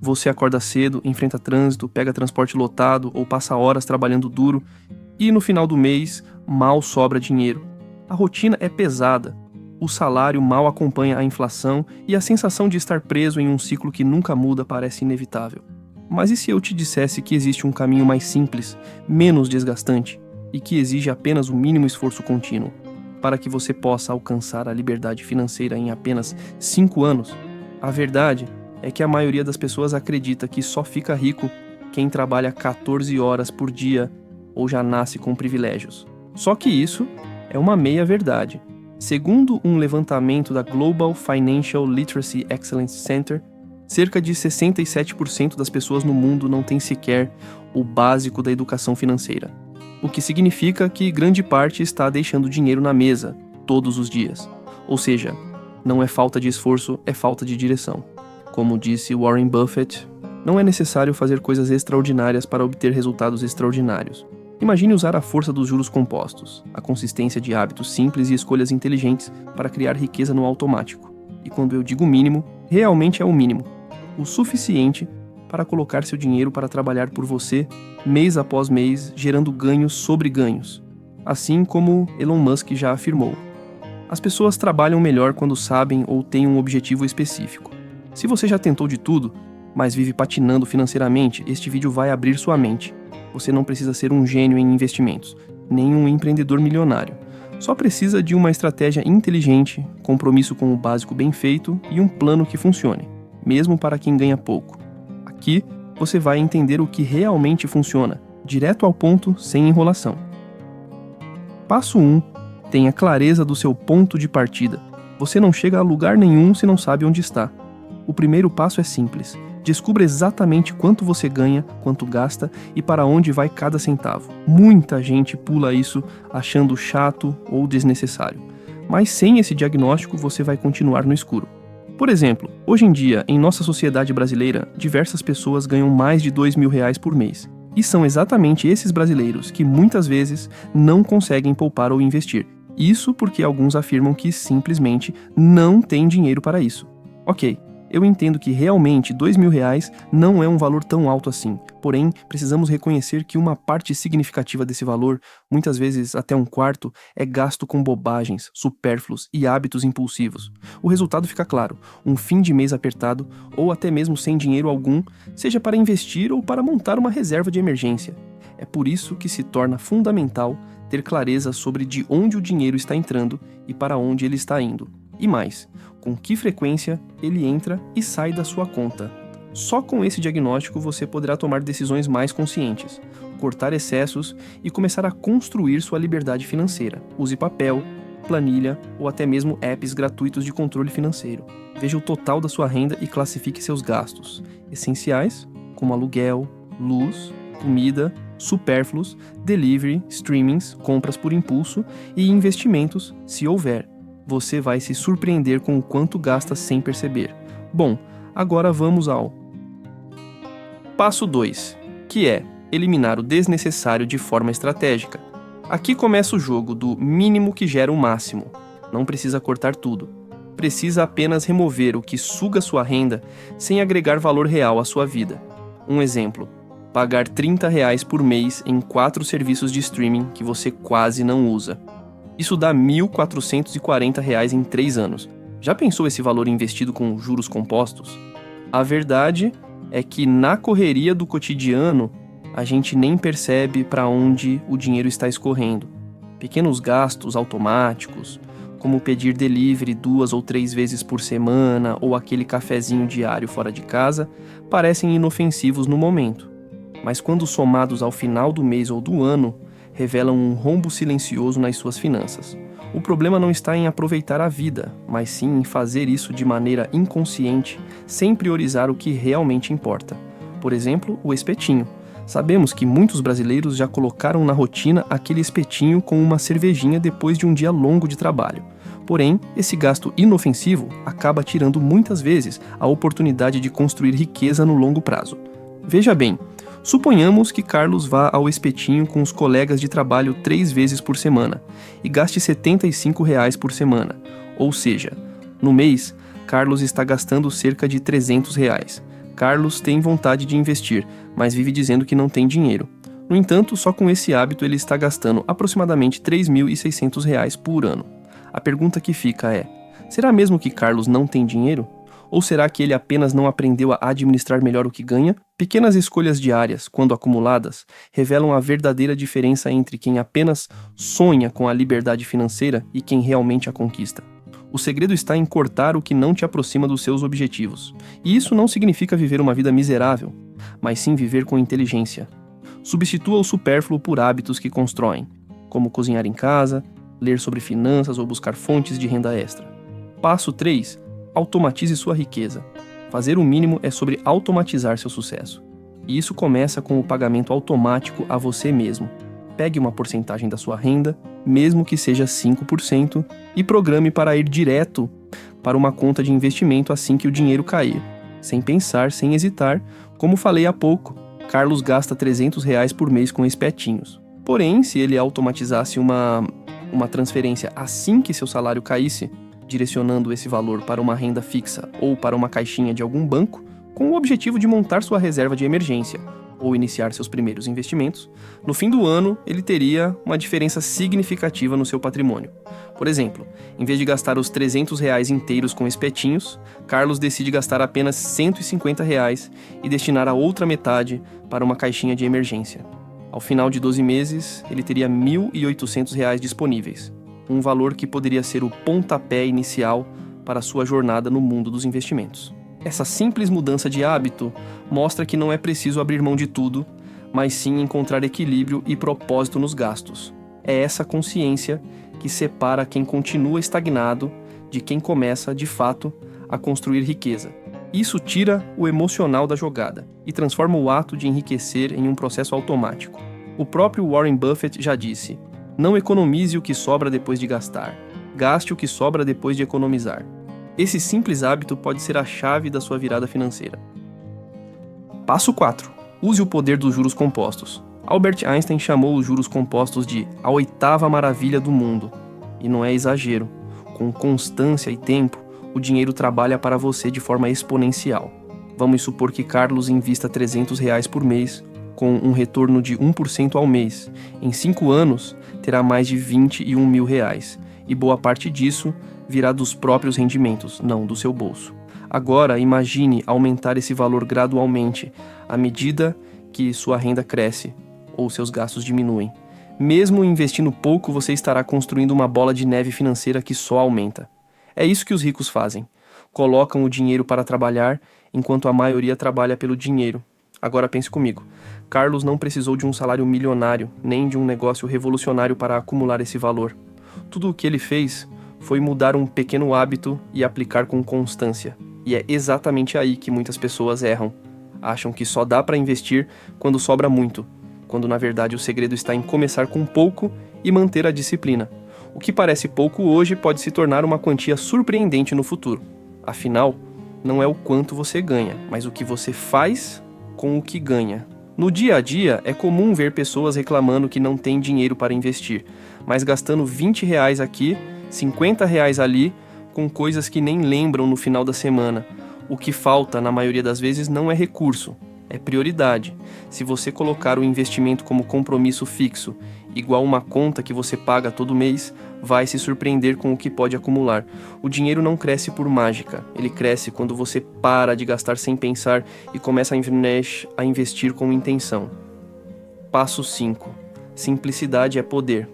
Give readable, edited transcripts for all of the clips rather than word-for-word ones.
Você acorda cedo, enfrenta trânsito, pega transporte lotado ou passa horas trabalhando duro e no final do mês mal sobra dinheiro. A rotina é pesada. O salário mal acompanha a inflação e a sensação de estar preso em um ciclo que nunca muda parece inevitável. Mas e se eu te dissesse que existe um caminho mais simples, menos desgastante e que exige apenas o mínimo esforço contínuo para que você possa alcançar a liberdade financeira em apenas 5 anos? A verdade é que a maioria das pessoas acredita que só fica rico quem trabalha 14 horas por dia ou já nasce com privilégios. Só que isso é uma meia-verdade. Segundo um levantamento da Global Financial Literacy Excellence Center, cerca de 67% das pessoas no mundo não têm sequer o básico da educação financeira, o que significa que grande parte está deixando dinheiro na mesa todos os dias. Ou seja, não é falta de esforço, é falta de direção. Como disse Warren Buffett, não é necessário fazer coisas extraordinárias para obter resultados extraordinários. Imagine usar a força dos juros compostos, a consistência de hábitos simples e escolhas inteligentes para criar riqueza no automático. E quando eu digo mínimo, realmente é o mínimo. O suficiente para colocar seu dinheiro para trabalhar por você, mês após mês, gerando ganhos sobre ganhos. Assim como Elon Musk já afirmou. As pessoas trabalham melhor quando sabem ou têm um objetivo específico. Se você já tentou de tudo, mas vive patinando financeiramente, este vídeo vai abrir sua mente. Você não precisa ser um gênio em investimentos, nem um empreendedor milionário. Só precisa de uma estratégia inteligente, compromisso com o básico bem feito e um plano que funcione, mesmo para quem ganha pouco. Aqui, você vai entender o que realmente funciona, direto ao ponto, sem enrolação. Passo 1. Tenha clareza do seu ponto de partida. Você não chega a lugar nenhum se não sabe onde está. O primeiro passo é simples. Descubra exatamente quanto você ganha, quanto gasta e para onde vai cada centavo. Muita gente pula isso achando chato ou desnecessário. Mas sem esse diagnóstico você vai continuar no escuro. Por exemplo, hoje em dia, em nossa sociedade brasileira, diversas pessoas ganham mais de R$2.000 por mês. E são exatamente esses brasileiros que muitas vezes não conseguem poupar ou investir. Isso porque alguns afirmam que simplesmente não têm dinheiro para isso. Ok. Eu entendo que realmente R$2.000 não é um valor tão alto assim, porém precisamos reconhecer que uma parte significativa desse valor, muitas vezes até um quarto, é gasto com bobagens, supérfluos e hábitos impulsivos. O resultado fica claro, um fim de mês apertado ou até mesmo sem dinheiro algum, seja para investir ou para montar uma reserva de emergência. É por isso que se torna fundamental ter clareza sobre de onde o dinheiro está entrando e para onde ele está indo. E mais, com que frequência ele entra e sai da sua conta. Só com esse diagnóstico você poderá tomar decisões mais conscientes, cortar excessos e começar a construir sua liberdade financeira. Use papel, planilha ou até mesmo apps gratuitos de controle financeiro. Veja o total da sua renda e classifique seus gastos essenciais, como aluguel, luz, comida, supérfluos, delivery, streamings, compras por impulso e investimentos, se houver. Você vai se surpreender com o quanto gasta sem perceber. Bom, agora vamos ao passo 2, que é eliminar o desnecessário de forma estratégica. Aqui começa o jogo do mínimo que gera o máximo. Não precisa cortar tudo. Precisa apenas remover o que suga sua renda sem agregar valor real à sua vida. Um exemplo, pagar R$30 por mês em 4 serviços de streaming que você quase não usa. Isso dá R$1.440 em 3 anos. Já pensou esse valor investido com juros compostos? A verdade é que na correria do cotidiano, a gente nem percebe para onde o dinheiro está escorrendo. Pequenos gastos automáticos, como pedir delivery 2 ou 3 vezes por semana ou aquele cafezinho diário fora de casa, parecem inofensivos no momento. Mas quando somados ao final do mês ou do ano, revelam um rombo silencioso nas suas finanças. O problema não está em aproveitar a vida, mas sim em fazer isso de maneira inconsciente, sem priorizar o que realmente importa. Por exemplo, o espetinho. Sabemos que muitos brasileiros já colocaram na rotina aquele espetinho com uma cervejinha depois de um dia longo de trabalho. Porém, esse gasto inofensivo acaba tirando muitas vezes a oportunidade de construir riqueza no longo prazo. Veja bem, suponhamos que Carlos vá ao espetinho com os colegas de trabalho 3 vezes por semana e gaste R$75 por semana. Ou seja, no mês, Carlos está gastando cerca de R$300. Carlos tem vontade de investir, mas vive dizendo que não tem dinheiro. No entanto, só com esse hábito ele está gastando aproximadamente R$ 3.600 por ano. A pergunta que fica é: será mesmo que Carlos não tem dinheiro? Ou será que ele apenas não aprendeu a administrar melhor o que ganha? Pequenas escolhas diárias, quando acumuladas, revelam a verdadeira diferença entre quem apenas sonha com a liberdade financeira e quem realmente a conquista. O segredo está em cortar o que não te aproxima dos seus objetivos. E isso não significa viver uma vida miserável, mas sim viver com inteligência. Substitua o supérfluo por hábitos que constroem, como cozinhar em casa, ler sobre finanças ou buscar fontes de renda extra. Passo 3. Automatize sua riqueza. Fazer o mínimo é sobre automatizar seu sucesso. E isso começa com o pagamento automático a você mesmo. Pegue uma porcentagem da sua renda, mesmo que seja 5%, e programe para ir direto para uma conta de investimento assim que o dinheiro cair. Sem pensar, sem hesitar, como falei há pouco, Carlos gasta R$300 por mês com espetinhos. Porém, se ele automatizasse uma transferência assim que seu salário caísse, direcionando esse valor para uma renda fixa ou para uma caixinha de algum banco, com o objetivo de montar sua reserva de emergência ou iniciar seus primeiros investimentos, no fim do ano ele teria uma diferença significativa no seu patrimônio. Por exemplo, em vez de gastar os R$300 inteiros com espetinhos, Carlos decide gastar apenas R$150 e destinar a outra metade para uma caixinha de emergência. Ao final de 12 meses, ele teria R$1.800 disponíveis, um valor que poderia ser o pontapé inicial para a sua jornada no mundo dos investimentos. Essa simples mudança de hábito mostra que não é preciso abrir mão de tudo, mas sim encontrar equilíbrio e propósito nos gastos. É essa consciência que separa quem continua estagnado de quem começa, de fato, a construir riqueza. Isso tira o emocional da jogada e transforma o ato de enriquecer em um processo automático. O próprio Warren Buffett já disse: não economize o que sobra depois de gastar. Gaste o que sobra depois de economizar. Esse simples hábito pode ser a chave da sua virada financeira. Passo 4. Use o poder dos juros compostos. Albert Einstein chamou os juros compostos de a oitava maravilha do mundo. E não é exagero. Com constância e tempo, o dinheiro trabalha para você de forma exponencial. Vamos supor que Carlos invista R$300 por mês, com um retorno de 1% ao mês. Em 5 anos, terá mais de R$21 mil. E boa parte disso virá dos próprios rendimentos, não do seu bolso. Agora, imagine aumentar esse valor gradualmente, à medida que sua renda cresce ou seus gastos diminuem. Mesmo investindo pouco, você estará construindo uma bola de neve financeira que só aumenta. É isso que os ricos fazem. Colocam o dinheiro para trabalhar, enquanto a maioria trabalha pelo dinheiro. Agora pense comigo. Carlos não precisou de um salário milionário, nem de um negócio revolucionário para acumular esse valor. Tudo o que ele fez foi mudar um pequeno hábito e aplicar com constância. E é exatamente aí que muitas pessoas erram. Acham que só dá para investir quando sobra muito, quando na verdade o segredo está em começar com pouco e manter a disciplina. O que parece pouco hoje pode se tornar uma quantia surpreendente no futuro. Afinal, não é o quanto você ganha, mas o que você faz com o que ganha. No dia a dia, é comum ver pessoas reclamando que não têm dinheiro para investir, mas gastando R$20 aqui, R$50 ali, com coisas que nem lembram no final da semana. O que falta, na maioria das vezes, não é recurso, é prioridade. Se você colocar o investimento como compromisso fixo, igual uma conta que você paga todo mês, vai se surpreender com o que pode acumular. O dinheiro não cresce por mágica, ele cresce quando você para de gastar sem pensar e começa a investir com intenção. Passo 5. Simplicidade é poder.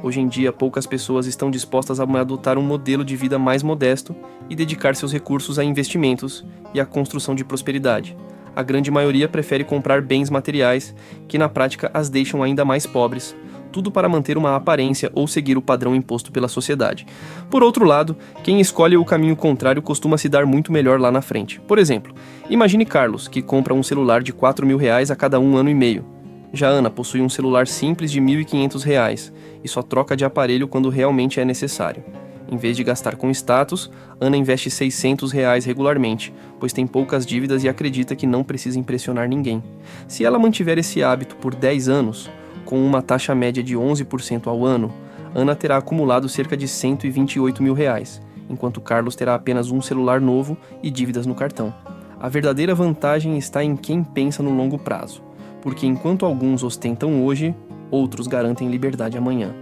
Hoje em dia, poucas pessoas estão dispostas a adotar um modelo de vida mais modesto e dedicar seus recursos a investimentos e à construção de prosperidade. A grande maioria prefere comprar bens materiais que na prática as deixam ainda mais pobres, tudo para manter uma aparência ou seguir o padrão imposto pela sociedade. Por outro lado, quem escolhe o caminho contrário costuma se dar muito melhor lá na frente. Por exemplo, imagine Carlos, que compra um celular de R$4 mil a cada 1 ano e meio. Já Ana possui um celular simples de R$1.500 e só troca de aparelho quando realmente é necessário. Em vez de gastar com status, Ana investe R$600 regularmente, pois tem poucas dívidas e acredita que não precisa impressionar ninguém. Se ela mantiver esse hábito por 10 anos, com uma taxa média de 11% ao ano, Ana terá acumulado cerca de R$128 mil, enquanto Carlos terá apenas um celular novo e dívidas no cartão. A verdadeira vantagem está em quem pensa no longo prazo, porque enquanto alguns ostentam hoje, outros garantem liberdade amanhã.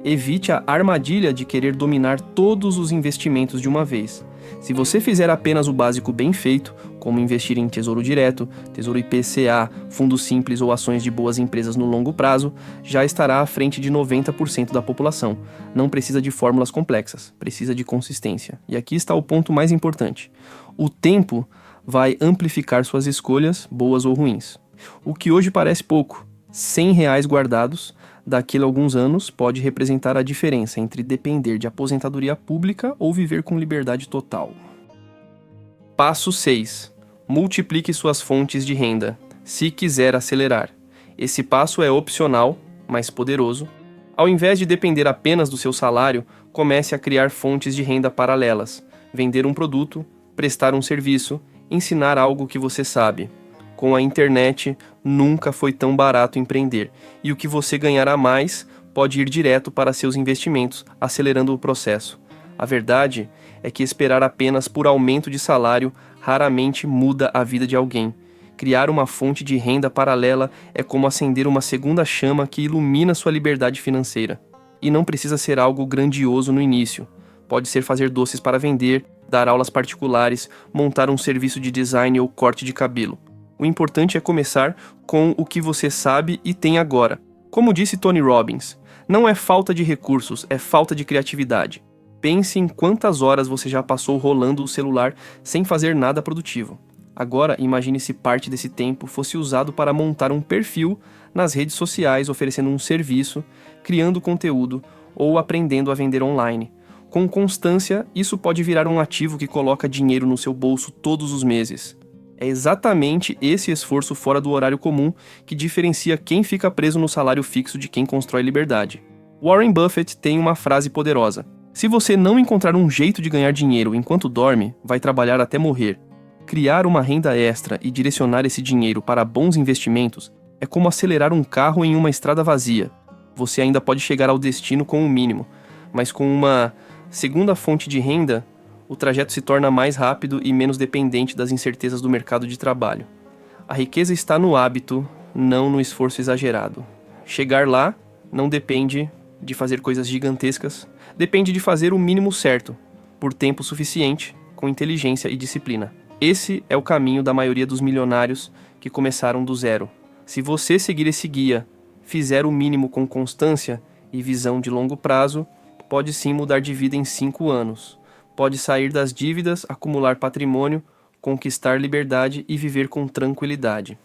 Evite a armadilha de querer dominar todos os investimentos de uma vez. Se você fizer apenas o básico bem feito, como investir em tesouro direto, tesouro IPCA, fundos simples ou ações de boas empresas no longo prazo, já estará à frente de 90% da população. Não precisa de fórmulas complexas, precisa de consistência. E aqui está o ponto mais importante. O tempo vai amplificar suas escolhas, boas ou ruins. O que hoje parece pouco, R$ 100 guardados, daqui a alguns anos pode representar a diferença entre depender de aposentadoria pública ou viver com liberdade total. Passo 6. Multiplique suas fontes de renda, se quiser acelerar. Esse passo é opcional, mas poderoso. Ao invés de depender apenas do seu salário, comece a criar fontes de renda paralelas, vender um produto, prestar um serviço, ensinar algo que você sabe. Com a internet, nunca foi tão barato empreender, e o que você ganhará mais pode ir direto para seus investimentos, acelerando o processo. A verdade é que esperar apenas por aumento de salário raramente muda a vida de alguém. Criar uma fonte de renda paralela é como acender uma segunda chama que ilumina sua liberdade financeira. E não precisa ser algo grandioso no início. Pode ser fazer doces para vender, dar aulas particulares, montar um serviço de design ou corte de cabelo. O importante é começar com o que você sabe e tem agora. Como disse Tony Robbins, não é falta de recursos, é falta de criatividade. Pense em quantas horas você já passou rolando o celular sem fazer nada produtivo. Agora, imagine se parte desse tempo fosse usado para montar um perfil nas redes sociais oferecendo um serviço, criando conteúdo ou aprendendo a vender online. Com constância, isso pode virar um ativo que coloca dinheiro no seu bolso todos os meses. É exatamente esse esforço fora do horário comum que diferencia quem fica preso no salário fixo de quem constrói liberdade. Warren Buffett tem uma frase poderosa: se você não encontrar um jeito de ganhar dinheiro enquanto dorme, vai trabalhar até morrer. Criar uma renda extra e direcionar esse dinheiro para bons investimentos é como acelerar um carro em uma estrada vazia. Você ainda pode chegar ao destino com o mínimo, mas com uma segunda fonte de renda, o trajeto se torna mais rápido e menos dependente das incertezas do mercado de trabalho. A riqueza está no hábito, não no esforço exagerado. Chegar lá não depende de fazer coisas gigantescas, depende de fazer o mínimo certo, por tempo suficiente, com inteligência e disciplina. Esse é o caminho da maioria dos milionários que começaram do zero. Se você seguir esse guia, fizer o mínimo com constância e visão de longo prazo, pode sim mudar de vida em 5 anos. Pode sair das dívidas, acumular patrimônio, conquistar liberdade e viver com tranquilidade.